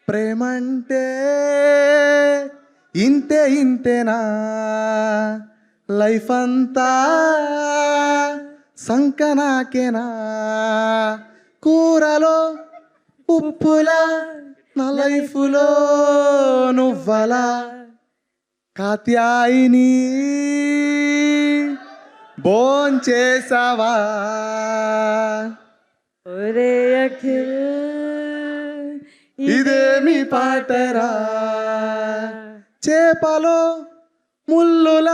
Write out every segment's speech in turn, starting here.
ప్రేమంటే ఇంతే ఇంతేనా, లైఫ్ అంతా సంకనాకేనా, కూరలో ఉప్పులా నా లైఫ్లో నువ్వలా, కాత్యాయిని భోంచేసావా. ఒరే అఖిల్ ఇదేమి పాటరా, చేపలో ముల్లుల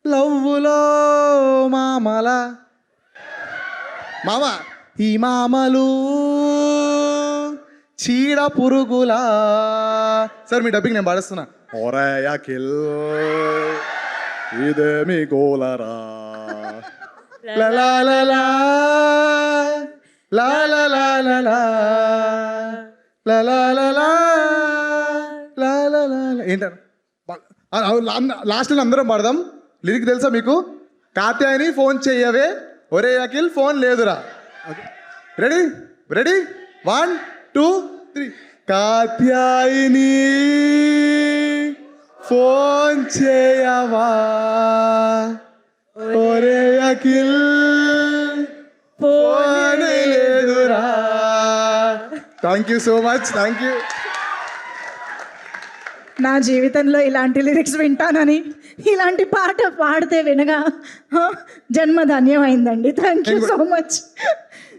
లవ్వులో మామల. మామ ఈ మామలు చీడ పురుగులా. సార్ మీ డబ్బింగ్ నేను పాడిస్తున్నా. ఒరే అఖిల్ ఇదేమి గోలరా, లా లా లా లా లా లా లా లా లా లా లా లా లా లా లా లా. ఏంటన్నా లాస్ట్లో అందరం పాడదాం. లిరిక్ తెలుసా మీకు? కాత్యాయని ఫోన్ చెయ్యవే, ఒరే అఖిల్ ఫోన్ లేదురా. Ready ready 1 2 3. కాత్యాయని ఫోన్ చేయవా, ఒరే అఖిల్ ఫోన్ లేదురా. Thank you so much, thank you. నా జీవితంలో ఇలాంటి లిరిక్స్ వింటానని, ఇలాంటి పాట పాడితే వినగా జన్మ ధన్యమైందండి. Thank you so much.